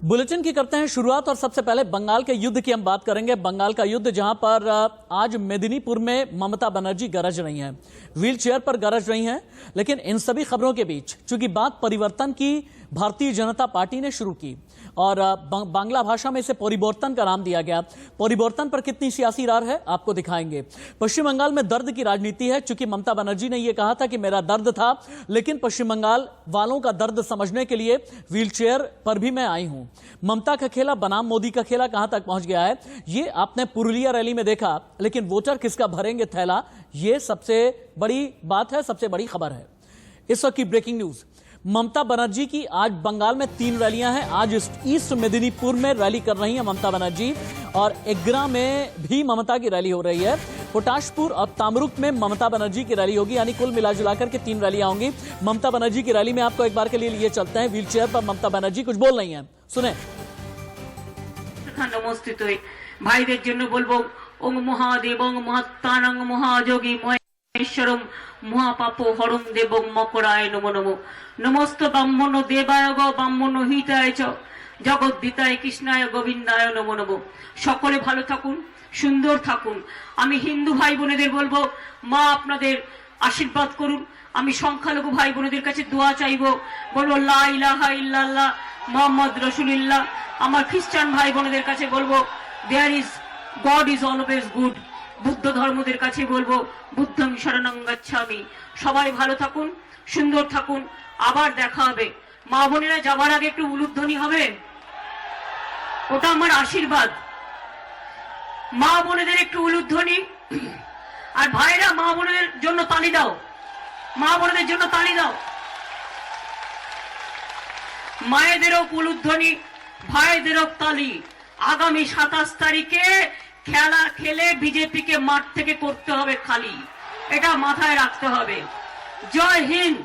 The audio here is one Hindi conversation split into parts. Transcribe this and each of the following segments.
बुलेटिन की करते हैं शुरुआत और सबसे पहले बंगाल के युद्ध की हम बात करेंगे। बंगाल का युद्ध जहां पर आज मेदिनीपुर में ममता बनर्जी गरज रही हैं, व्हील चेयर पर गरज रही हैं। लेकिन इन सभी खबरों के बीच चूंकि बात परिवर्तन की भारतीय जनता पार्टी ने शुरू की और बांग्ला भाषा में इसे परिवर्तन का नाम दिया गया। परिवर्तन पर कितनी सियासी रार है आपको दिखाएंगे। पश्चिम बंगाल में दर्द की राजनीति है। चूंकि ममता बनर्जी ने यह कहा था कि मेरा दर्द था, लेकिन पश्चिम बंगाल वालों का दर्द समझने के लिए व्हीलचेयर पर भी मैं आई हूं। ममता का खेला बनाम मोदी का खेला कहां तक पहुंच गया है, ये आपने पुरुलिया रैली में देखा। लेकिन वोटर किसका भरेंगे थैला, ये सबसे बड़ी बात है, सबसे बड़ी खबर है इस वक्त की ब्रेकिंग न्यूज। ममता बनर्जी की आज बंगाल में 3 रैलियां हैं। आज ईस्ट मेदिनीपुर में रैली कर रही हैं ममता बनर्जी और एग्रा में भी ममता की रैली हो रही है। पोटाशपुर और तामरुक में ममता बनर्जी की रैली होगी, यानी कुल मिलाजुलाकर के 3 रैलियां होंगी। ममता बनर्जी की रैली में आपको एक बार के लिए चलते हैं। व्हील चेयर पर ममता बनर्जी कुछ बोल रही हैं, सुने। नमस्ते भाईদের জন্য বলবো ওং মহাদেব ওং মহাত্মানং মহাযোগী মহেশ্বরম মহাপাপ হরম দেবং মকরায় নমো নমো নমস্ত ব্রাহ্মণ দেবায় গ ব্রাহ্মণ হিতায় চ জগদ্দিতায় কৃষ্ণায় গোবিন্দায় নমো নমো। সকলে ভালো থাকুন, সুন্দর থাকুন। আমি হিন্দু ভাই বোনেদের বলবো মা আপনাদের আশীর্বাদ করুন। আমি সংখ্যালঘু ভাই বোনেদের কাছে দোয়া চাইবো, বলবো লা ইলাহা ইল্লাল্লাহ মুহাম্মদ রাসূলুল্লাহ। আমার খ্রিস্টান ভাই বোনেদের কাছে বলবো there is God is always good. Buddha ধর্মদের কাছে বলবো বুদ্ধং শরণং গচ্ছামি। সবাই ভালো থাকুন, সুন্দর থাকুন, আবার দেখা হবে। মা বোনেরা যাবার আগে একটু উলুধ্বনি হবে, ওটা আমার আশীর্বাদ। মা বোনেদের একটু উলুধ্বনি, আর ভাইরা মা বোনেদের জন্য তালি দাও, মা বোনেদের জন্য তালি দাও। মায়েদেরও উলুধ্বনি, ভাইদেরও তালি। আগামী 27 তারিখে খেলা খেলে বিজেপিকে মাঠ থেকে করতে হবে খালি, এটা মাথায় রাখতে হবে। জয় হিন্দ,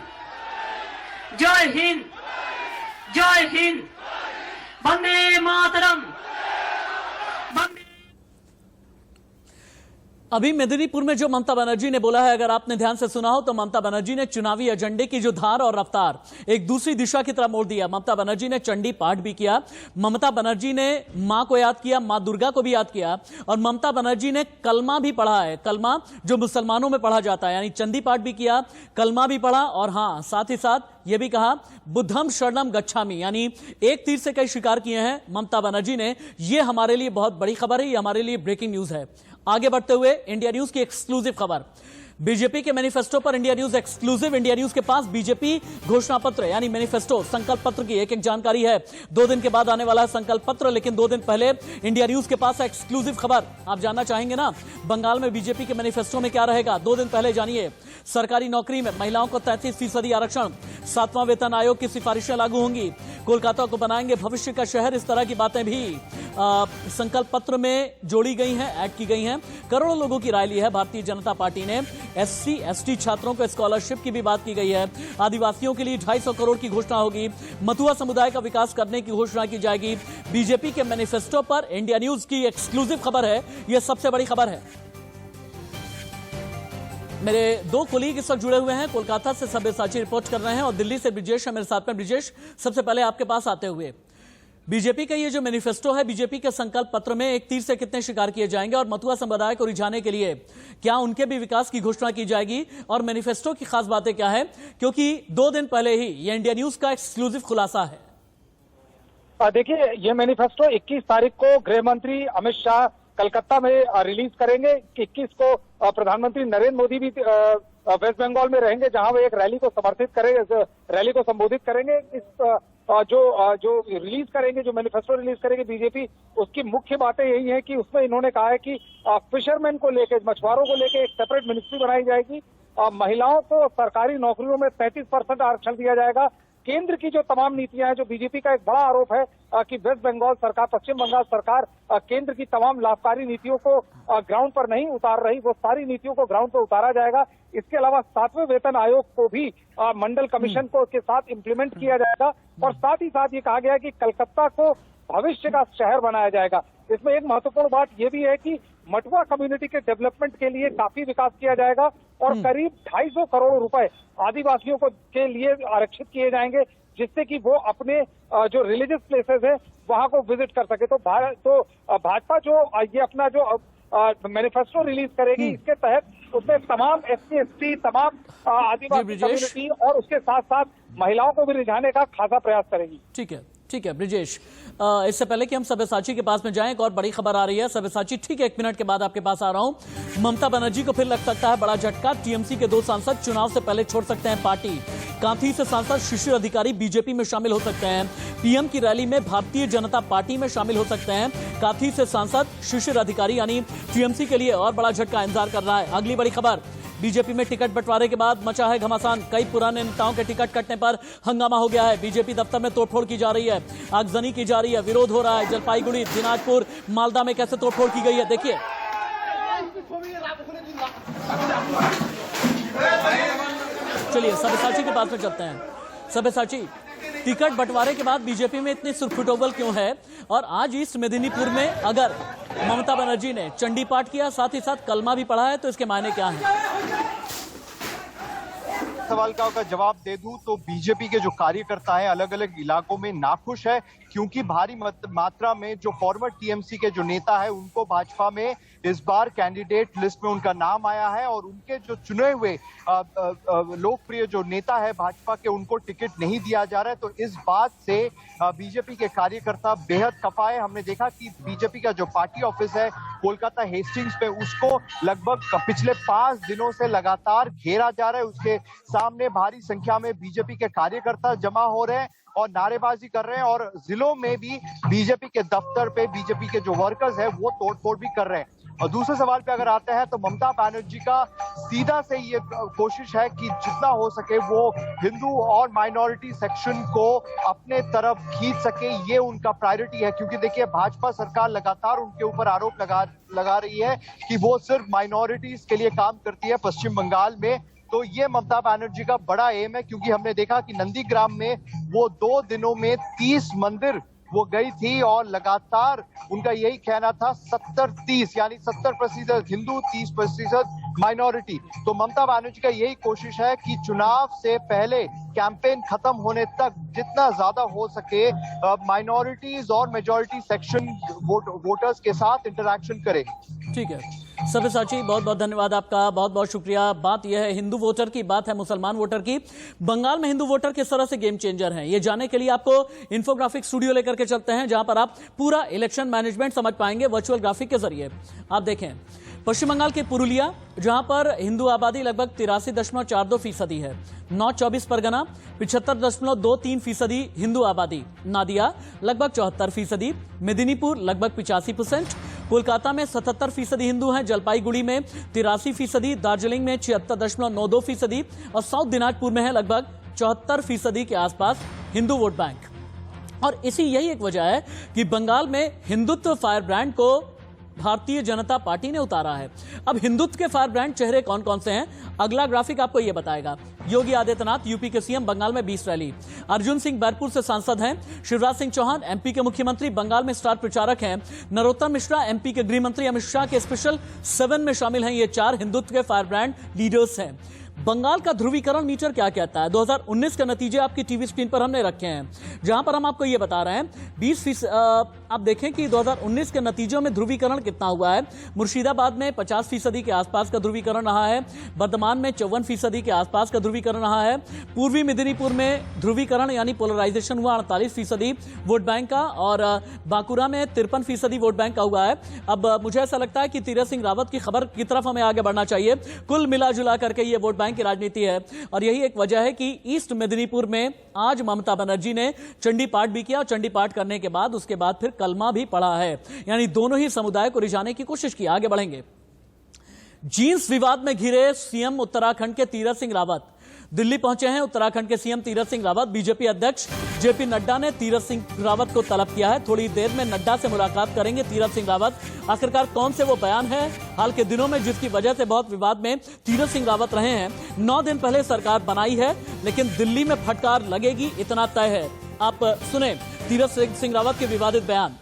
জয় হিন্দ, জয় হিন্দ, বন্দে মাতরম, বন্দে। अभी मेदिनीपुर में जो ममता बनर्जी ने बोला है, अगर आपने ध्यान से सुना हो तो ममता बनर्जी ने चुनावी एजेंडे की जो धार और रफ्तार एक दूसरी दिशा की तरफ मोड़ दिया। ममता बनर्जी ने चंडी पाठ भी किया, ममता बनर्जी ने मां को याद किया, मां दुर्गा को भी याद किया, और ममता बनर्जी ने कलमा भी पढ़ा है, कलमा जो मुसलमानों में पढ़ा जाता है, यानी चंडी पाठ भी किया, कलमा भी पढ़ा, और हां साथ ही साथ यह भी कहा बुद्धम शरणम गच्छामि, यानी एक तीर से कई शिकार किए हैं ममता बनर्जी ने। यह हमारे लिए बहुत बड़ी खबर है, यह हमारे लिए ब्रेकिंग न्यूज है। आगे बढ़ते हुए इंडिया न्यूज की एक्सक्लूसिव खबर। बीजेपी के मैनिफेस्टो पर India news exclusive. India news के पास बीजेपी घोषणा पत्र यानी मैनिफेस्टो, संकल्प पत्र की एक जानकारी है। 2 दिन के बाद आने वाला है संकल्प पत्र, लेकिन 2 दिन पहले इंडिया न्यूज के पास एक्सक्लूसिव खबर। आप जानना चाहेंगे ना बंगाल में बीजेपी के मैनिफेस्टो में क्या रहेगा? 2 दिन पहले जानिए। सरकारी नौकरी में महिलाओं को 33% आरक्षण, 7वां वेतन आयोग की सिफारिशें लागू होंगी, कोलकाता को बनाएंगे भविष्य का शहर। इस तरह की बातें भी संकल्प पत्र में जोड़ी गई हैं, ऐड की गई हैं। करोड़ों लोगों की राय ली है भारतीय जनता पार्टी ने। SC ST छात्रों को स्कॉलरशिप की भी बात की गई है। आदिवासियों के लिए 250 करोड़ की घोषणा होगी। मथुआ समुदाय का विकास करने की घोषणा की जाएगी। बीजेपी के मैनिफेस्टो पर इंडिया न्यूज की एक्सक्लूसिव खबर है, यह सबसे बड़ी खबर है। मेरे 2 कोलीग इस वक्त जुड़े हुए हैं, कोलकाता से सब्यसाची रिपोर्ट कर रहे हैं और दिल्ली से ब्रिजेश है मेरे साथ में। ब्रिजेश, सबसे पहले आपके पास आते हुए, बीजेपी का ये जो मैनिफेस्टो है, बीजेपी के संकल्प पत्र में एक तीर से कितने शिकार किए जाएंगे और मथुआ समुदाय को रिझाने के लिए क्या उनके भी विकास की घोषणा की जाएगी? और मैनिफेस्टो की खास बातें क्या है, क्योंकि 2 दिन पहले ही ये इंडिया न्यूज का एक्सक्लूसिव खुलासा है। देखिए, ये मैनिफेस्टो 21 तारीख को गृह मंत्री अमित शाह कलकत्ता में रिलीज करेंगे। 21 को प्रधानमंत्री नरेंद्र मोदी भी वेस्ट बंगाल में रहेंगे, जहां वे एक रैली को समर्थित करेंगे, रैली को संबोधित करेंगे। इस जो रिलीज करेंगे, जो मैनिफेस्टो रिलीज करेंगे बीजेपी, उसकी मुख्य बातें यही है कि उसमें इन्होंने कहा है कि फिशरमैन को लेकर, मछुआरों को लेकर एक सेपरेट मिनिस्ट्री बनाई जाएगी। महिलाओं को सरकारी नौकरियों में 33% आरक्षण दिया जाएगा। केंद्र की जो तमाम नीतियां हैं, जो बीजेपी का एक बड़ा आरोप है कि वेस्ट बंगाल सरकार, पश्चिम बंगाल सरकार केंद्र की तमाम लाभकारी नीतियों को ग्राउंड पर नहीं उतार रही, वो सारी नीतियों को ग्राउंड पर उतारा जाएगा। इसके अलावा 7वें वेतन आयोग को भी मंडल कमीशन को के साथ इम्प्लीमेंट किया जाएगा। और साथ ही साथ ये कहा गया है कि कलकत्ता को भविष्य का शहर बनाया जाएगा। इसमें एक महत्वपूर्ण बात यह भी है कि मटुआ कम्युनिटी के डेवलपमेंट के लिए काफी विकास किया जाएगा और करीब 250 करोड़ रुपए आदिवासियों को के लिए आरक्षित किए जाएंगे। जिससे कि वो अपने जो रिलीजियस प्लेसेस है वहां को विजिट कर सके। तो भाजपा जो ये अपना जो मैनिफेस्टो रिलीज करेगी, इसके तहत उसमें तमाम SC ST तमाम आदिवासी कम्युनिटी और उसके साथ साथ महिलाओं को भी रिझाने का खासा प्रयास करेगी। ठीक है ब्रिजेश, इससे पहले कि हम सब्यसाची के पास में जाएं, एक और बड़ी खबर आ रही है। सब्यसाची, ठीक है, 1 मिनट के बाद आपके पास आ रहा हूं। ममता बनर्जी को फिर लग सकता है बड़ा झटका। टीएमसी के 2 सांसद चुनाव से पहले छोड़ सकते हैं पार्टी। कांथी से सांसद शिशिर अधिकारी बीजेपी में शामिल हो सकते हैं। पीएम की रैली में भारतीय जनता पार्टी में शामिल हो सकते हैं। कांथी से सांसद शिशिर अधिकारी, यानी टीएमसी के लिए और बड़ा झटका इंतजार कर रहा है। अगली बड़ी खबर, बीजेपी में टिकट बंटवारे के बाद मचा है घमासान। कई पुराने नेताओं के टिकट कटने पर हंगामा हो गया है। बीजेपी दफ्तर में तोड़फोड़ की जा रही है, आगजनी की जा रही है, विरोध हो रहा है। जलपाईगुड़ी, दिनाजपुर, मालदा में कैसे तोड़फोड़ की गई है, देखिए। चलिए सब्यसाची के पास में चलते हैं। सब्यसाची, टिकट बंटवारे के बाद बीजेपी में इतनी सुरखुटोबल क्यों है? और आज ईस्ट मेदिनीपुर में अगर ममता बनर्जी ने चंडी पाठ किया, साथ ही साथ कलमा भी पढ़ा है, तो इसके मायने क्या हैं? सवाल का जवाब दे दूं तो बीजेपी के जो कार्यकर्ता हैं अलग अलग इलाकों में नाखुश है, क्योंकि भारी मात्रा में जो फॉर्मर टीएमसी के जो नेता है उनको भाजपा में इस बार कैंडिडेट लिस्ट में उनका नाम आया है, और उनके जो चुने हुए लोकप्रिय जो नेता है भाजपा के, उनको टिकट नहीं दिया जा रहा है। तो इस बात से बीजेपी के कार्यकर्ता बेहद खफा है। हमने देखा कि बीजेपी का जो पार्टी ऑफिस है कोलकाता हेस्टिंग्स पे, उसको लगभग पिछले 5 दिनों से लगातार घेरा जा रहा है। उसके सामने भारी संख्या में बीजेपी के कार्यकर्ता जमा हो रहे हैं और नारेबाजी कर रहे हैं, और जिलों में भी बीजेपी के दफ्तर पे बीजेपी के जो वर्कर्स हैं वो तोड़फोड़ भी कर रहे हैं। और दूसरे सवाल पे अगर आते हैं तो ममता बनर्जी का सीधा से ये कोशिश है कि जितना हो सके वो हिंदू और माइनॉरिटी सेक्शन को अपने तरफ खींच सके, ये उनका प्रायोरिटी है। क्योंकि देखिए भाजपा सरकार लगातार उनके ऊपर आरोप लगा रही है कि वो सिर्फ माइनॉरिटीज के लिए काम करती है पश्चिम बंगाल में। तो ये ममता बनर्जी का बड़ा एम है, क्योंकि हमने देखा कि नंदीग्राम में वो 2 दिनों में 30 मंदिर वो गई थी, और लगातार उनका यही कहना था 70-30, यानी 70% हिंदू, 30% माइनॉरिटी। तो ममता बनर्जी का यही कोशिश है कि चुनाव से पहले कैंपेन खत्म होने तक जितना ज्यादा हो सके माइनॉरिटीज और मेजॉरिटी सेक्शन वोटर्स के साथ इंटरैक्शन करे। ठीक है सब्यसाची, बहुत बहुत धन्यवाद आपका, बहुत बहुत शुक्रिया। बात यह है हिंदू वोटर की, बात है मुसलमान वोटर की। बंगाल में हिंदू वोटर किस तरह से गेम चेंजर हैं, ये जानने के लिए आपको इन्फोग्राफिक स्टूडियो लेकर के चलते हैं, जहां पर आप पूरा इलेक्शन मैनेजमेंट समझ पाएंगे वर्चुअल ग्राफिक के जरिए। आप देखें पश्चिम बंगाल के पुरुलिया, जहां पर हिंदू आबादी लगभग 83.42% है। नॉर्थ 24 परगना 75.23% हिंदू आबादी। नादिया लगभग 74%। मेदिनीपुर लगभग 85%। कोलकाता में 77% हिंदू हैं। जलपाईगुड़ी में 83%। दार्जिलिंग में 76.92%। और साउथ दिनाजपुर में है लगभग 74% के आसपास हिंदू वोट बैंक। और इसी यही एक वजह है कि बंगाल में हिंदुत्व फायर ब्रांड को भारतीय जनता पार्टी ने उतारा है। अब हिंदुत्व के फायर ब्रांड चेहरे कौन कौन से हैं, अगला ग्राफिक आपको यह बताएगा। योगी आदित्यनाथ यूपी के सीएम, बंगाल में 20 रैली। अर्जुन सिंह बैरपुर से सांसद हैं। शिवराज सिंह चौहान एमपी के मुख्यमंत्री, बंगाल में स्टार प्रचारक हैं। नरोत्तम मिश्रा एमपी के गृह मंत्री, अमित शाह के स्पेशल 7 में शामिल हैं। ये 4 हिंदुत्व के फायर ब्रांड लीडर्स हैं। बंगाल का ध्रुवीकरण मीटर क्या कहता है? 2019 के नतीजे आपकी टीवी स्क्रीन पर हमने रखे हैं, जहां पर हम आपको यह बता रहे हैं 20%। आप देखें कि 2019 के नतीजों में ध्रुवीकरण कितना हुआ है। मुर्शिदाबाद में 50% के आसपास का ध्रुवीकरण रहा है। बर्धमान में 54% के आसपास का ध्रुवीकरण रहा है। पूर्वी मेदिनीपुर में ध्रुवीकरण यानी पोलराइजेशन हुआ 48% वोट बैंक का, और बांकुरा में 53% वोट बैंक का हुआ है। अब मुझे ऐसा लगता है कि तीरथ सिंह रावत की खबर की तरफ हमें आगे बढ़ना चाहिए। कुल मिला जुला करके ये वोट बैंक की राजनीति है, और यही एक वजह है कि ईस्ट मेदिनीपुर में आज ममता बनर्जी ने चंडी पाठ भी किया, और चंडी पाठ करने के बाद उसके बाद फिर कलमा भी पढ़ा है, यानी दोनों ही समुदाय को रिझाने की कोशिश की। आगे बढ़ेंगे। जींस विवाद में घिरे सीएम उत्तराखंड के तीरथ सिंह रावत दिल्ली पहुंचे हैं। उत्तराखंड के सीएम तीरथ सिंह रावत, बीजेपी अध्यक्ष जेपी नड्डा ने तीरथ सिंह रावत को तलब किया है। थोड़ी देर में नड्डा से मुलाकात करेंगे तीरथ सिंह रावत। आखिरकार कौन से वो बयान है हाल के दिनों में जिसकी वजह से बहुत विवाद में तीरथ सिंह रावत रहे हैं? 9 दिन पहले सरकार बनाई है, लेकिन दिल्ली में फटकार लगेगी, इतना तय है। आप सुने तीरथ सिंह रावत के विवादित बयान।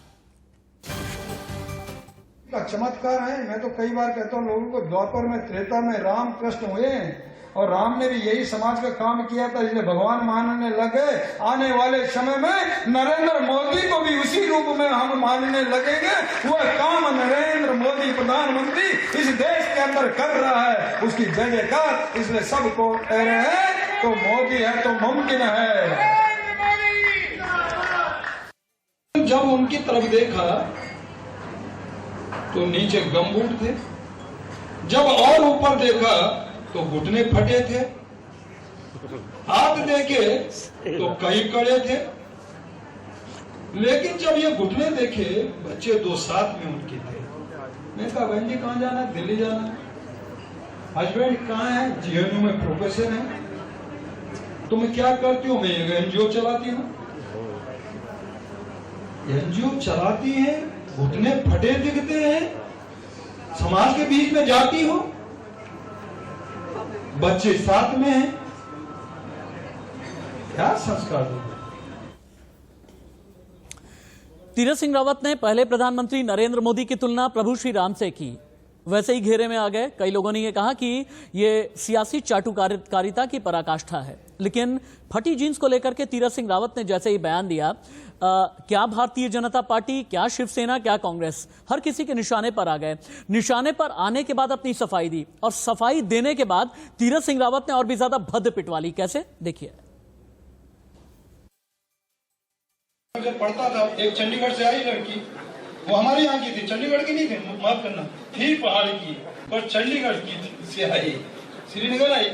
चमत्कार है। मैं तो कई बार कहता हूँ लोगों को, द्वापर में त्रेता में राम कृष्ण हुए हैं, और राम ने भी यही समाज का काम किया था, इसलिए भगवान मानने लगे। आने वाले समय में नरेंद्र मोदी को भी उसी रूप में हम मानने लगेंगे। वह काम नरेंद्र मोदी प्रधानमंत्री इस देश के अंदर कर रहा है, उसकी जय जयकार। इसलिए सबको कह रहे हैं तो मोदी है तो मुमकिन है। जब उनकी तरफ देखा तो नीचे गमबूट थे, जब और ऊपर देखा तो घुटने फटे थे, हाथ देखे तो कई कड़े थे। लेकिन जब ये घुटने देखे, बच्चे दो साथ में उनके थे। मैं कहा बहन जी कहाँ जाना है? दिल्ली जाना है। हस्बैंड कहाँ है? जीएनयू में प्रोफेसर है। तुम क्या करती हो? मैं एनजीओ चलाती हूँ। एनजीओ चलाती है, घुटने फटे दिखते हैं, समाज के बीच में जाती हो, बच्चे साथ में हैं, क्या संस्कार दोगे? तीरथ सिंह रावत ने पहले प्रधानमंत्री नरेंद्र मोदी की तुलना प्रभु श्री राम से की। वैसे ही घेरे में आ गए। कई लोगों ने यह कहा कि यह सियासी चाटुकारिता की पराकाष्ठा है। लेकिन फटी जींस को लेकर के तीरथ सिंह रावत ने जैसे ही बयान दिया, क्या भारतीय जनता पार्टी, क्या शिवसेना, क्या कांग्रेस, हर किसी के निशाने पर आ गए। निशाने पर आने के बाद अपनी सफाई दी और सफाई देने के बाद तीरथ सिंह रावत ने और भी ज्यादा भद्द पिटवा ली। कैसे, देखिए। जब पढ़ता था, एक चंडीगढ़ से आई लड़की, वो हमारे यहाँ की थी, चंडीगढ़ की नहीं थी, माफ करना, थी पहाड़ की, पर चंडीगढ़ की से आई, श्रीनगर आई।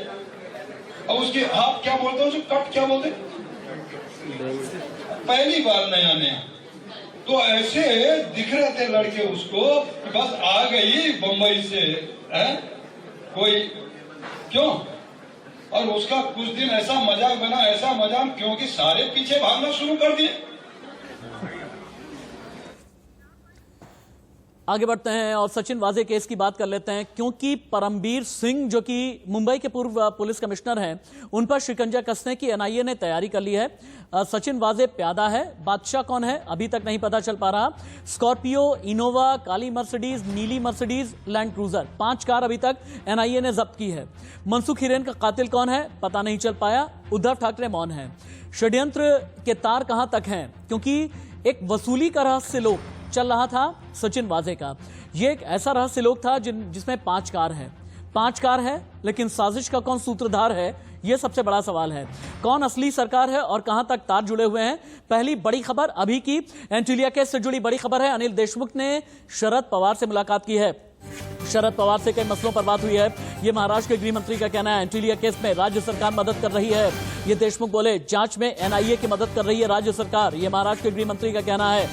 और उसके आप क्या बोलते हो, कट क्या बोलते, पहली बार नया नया, तो ऐसे दिख रहे थे लड़के उसको, बस आ गई बंबई से है कोई, क्यों? और उसका कुछ दिन ऐसा मजाक बना, ऐसा मजाक, क्योंकि सारे पीछे भागना शुरू कर दिए। आगे बढ़ते हैं और सचिन वाजे केस की बात कर लेते हैं, क्योंकि परमबीर सिंह जो कि मुंबई के पूर्व पुलिस कमिश्नर हैं, उन पर शिकंजा कसने की एनआईए ने तैयारी कर ली है। सचिन वाजे प्यादा है, बादशाह कौन है अभी तक नहीं पता चल पा रहा। स्कॉर्पियो, इनोवा, काली मर्सिडीज, नीली मर्सिडीज, लैंड क्रूजर, 5 कार अभी तक एनआईए ने जब्त की है। मनसुख हिरेन का कातिल कौन है पता नहीं चल पाया। उद्धव ठाकरे मौन है। षड्यंत्र के तार कहां तक हैं, क्योंकि एक वसूली का रहस्य लोक चल रहा था सचिन वाजे का। यह एक ऐसा रहस्य लोक था जिसमें 5 कार है, 5 कार है, लेकिन साजिश का कौन सूत्रधार है, यह सबसे बड़ा सवाल है। कौन असली सरकार है और कहां तक तार जुड़े हुए हैं। पहली बड़ी खबर अभी की एंटीलिया केस से जुड़ी बड़ी खबर है। अनिल देशमुख ने शरद पवार से मुलाकात की है। शरद पवार से कई मसलों पर बात हुई है। यह महाराष्ट्र के गृह मंत्री का कहना है। एंटीलिया केस में राज्य सरकार मदद कर रही है, ये देशमुख बोले। जांच में एनआईए की मदद कर रही है राज्य सरकार, यह महाराष्ट्र के गृह मंत्री का कहना है।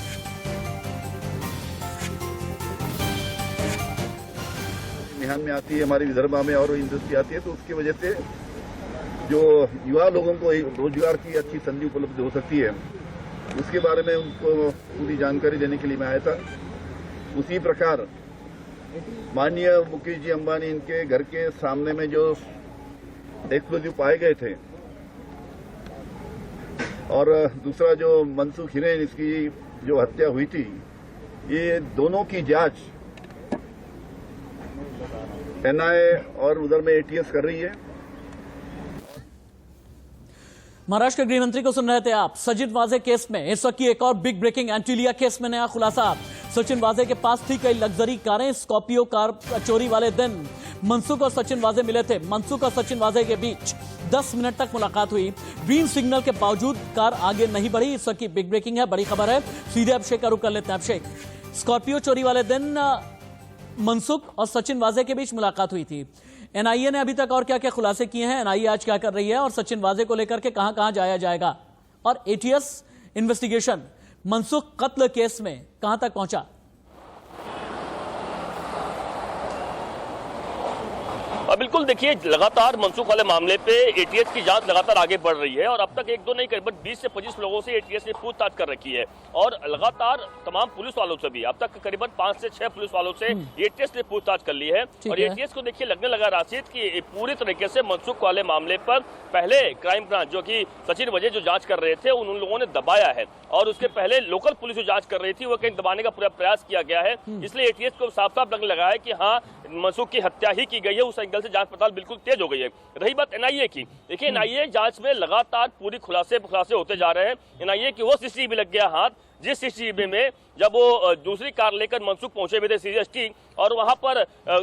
ध्यान में आती है, हमारे विदर्भ में और इंडस्ट्री आती है, तो उसकी वजह से जो युवा लोगों को रोजगार की अच्छी संधि उपलब्ध हो सकती है, उसके बारे में उनको पूरी जानकारी देने के लिए मैं आया था। उसी प्रकार माननीय मुकेश जी अंबानी, इनके घर के सामने में जो एक्सप्लोजिव पाए गए थे, और दूसरा जो मनसुख हिरेन, इसकी जो हत्या हुई थी, ये दोनों की जांच एनआईए और उधर में एटीएस कर रही है। महाराष्ट्र के गृह मंत्री को सुन रहे थे आप। सचिन वाजे केस में इस वक्त की एक और बिग ब्रेकिंग, एंटीलिया केस में नया खुलासा। सचिन वाजे के पास थी कई लग्जरी कारें। स्कॉर्पियो कार चोरी वाले दिन मनसुख और सचिन वाजे मिले थे। मनसुख और सचिन वाजे के बीच 10 मिनट तक मुलाकात हुई। ग्रीन सिग्नल के बावजूद कार आगे नहीं बढ़ी। इस वक्त की बिग ब्रेकिंग है, बड़ी खबर है। सीधे अभिषेक का रुख कर लेते हैं। अभिषेक, स्कॉर्पियो चोरी वाले दिन मनसुख और सचिन वाजे के बीच मुलाकात हुई थी। एनआईए ने अभी तक और क्या क्या खुलासे किए हैं, एनआईए आज क्या कर रही है, और सचिन वाजे को लेकर के कहां कहां जाया जाएगा, और एटीएस इन्वेस्टिगेशन मनसुख कत्ल केस में कहां तक पहुंचा। बिल्कुल, देखिए, लगातार मनसुख वाले मामले पे एटीएस की जांच लगातार आगे बढ़ रही है और अब तक 1-2 नहीं, करीबन 20 से 25 लोगों से एटीएस ने पूछताछ कर रखी है और लगातार तमाम पुलिस वालों से भी अब तक करीबन 5 से 6 पुलिस वालों से एटीएस ने पूछताछ कर ली है। और एटीएस को देखिए लगने लगा राशिद कि पूरी तरीके से मनसुख वाले मामले पर पहले क्राइम ब्रांच जो कि सचिन वाजे जो जांच कर रहे थे उन लोगों ने दबाया है, और उसके पहले लोकल पुलिस जो जांच कर रही थी वो कहीं दबाने का पूरा प्रयास किया गया है। इसलिए एटीएस को साफ साफ लगने लगा है कि हाँ, मनसुख की हत्या ही की गई है, उस एंगल से जांच पड़ताल बिल्कुल तेज हो गई है। रही बात एनआईए की, देखिए एनआईए जांच में लगातार पूरी खुलासे होते जा रहे हैं। एनआईए की वो सीसीटीवी लग गया हाथ, जिस सीसीटीवी में जब वो दूसरी कार लेकर मनसुख पहुंचे हुए थे सीएसटी, और वहां पर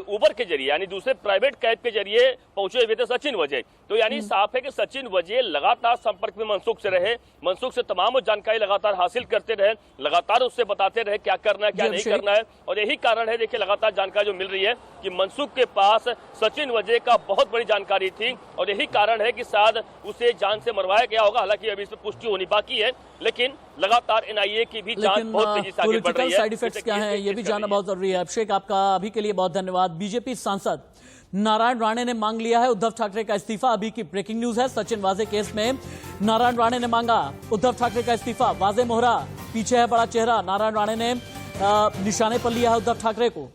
उबर के जरिए यानी दूसरे प्राइवेट कैब के जरिए पहुंचे हुए थे सचिन वजय। तो यानी साफ है कि सचिन वजय लगातार संपर्क में मनसुख से रहे, मनसुख से तमाम जानकारी लगातार हासिल करते रहे, लगातार उससे बताते रहे क्या करना है क्या नहीं करना है। और यही कारण है, देखिए लगातार जानकारी जो मिल रही है कि मनसुख के पास सचिन वजय का बहुत बड़ी जानकारी थी, और यही कारण है कि शायद उसे जान से मरवाया गया होगा। हालांकि अभी इस पर पुष्टि होनी बाकी है, लेकिन लगातार एनआईए की भी जांच बहुत तेजी से आगे बढ़ रही है। साइड इफेक्ट्स क्या हैं ये भी जानना बहुत जरूरी है। अभिषेक, आपका अभी के लिए बहुत धन्यवाद। बीजेपी सांसद नारायण राणे ने मांग लिया है उद्धव ठाकरे का इस्तीफा। अभी की ब्रेकिंग न्यूज है, सचिन वाजे केस में नारायण राणे ने मांगा उद्धव ठाकरे का इस्तीफा। वाजे मोहरा, पीछे है बड़ा चेहरा, नारायण राणे ने निशाने पर लिया है उद्धव ठाकरे को।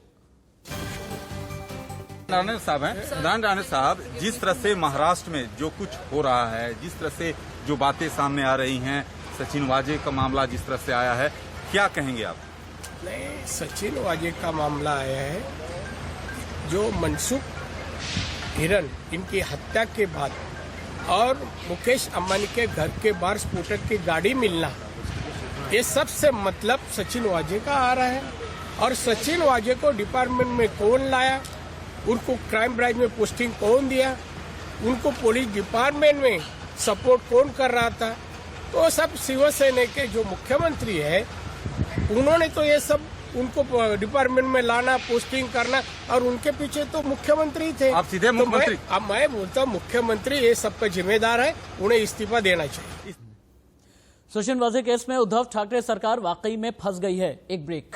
नारायण राणे साहब, जिस तरह से महाराष्ट्र में जो कुछ हो रहा है, जिस तरह से जो बातें सामने आ रही हैं, सचिन वाजे का मामला जिस तरह से आया है, क्या कहेंगे आप? नहीं, सचिन वाजे का मामला आया है, जो मनसुख हिरन इनकी हत्या के बाद और मुकेश अंबानी के घर के बाहर स्कूटर की गाड़ी मिलना, ये सबसे मतलब सचिन वाजे का आ रहा है। और सचिन वाजे को डिपार्टमेंट में कौन लाया, उनको क्राइम ब्रांच में पोस्टिंग कौन दिया, उनको पुलिस डिपार्टमेंट में सपोर्ट कौन कर रहा था, तो सब शिवसेना के जो मुख्यमंत्री है उन्होंने तो ये सब उनको डिपार्टमेंट में लाना, पोस्टिंग करना, और उनके पीछे तो मुख्यमंत्री थे। आप सीधे मुख्यमंत्री? अब मैं बोलता हूँ मुख्यमंत्री ये सबका जिम्मेदार है, उन्हें इस्तीफा देना चाहिए। सचिन वाजे केस में उद्धव ठाकरे सरकार वाकई में फंस गई है। एक ब्रेक।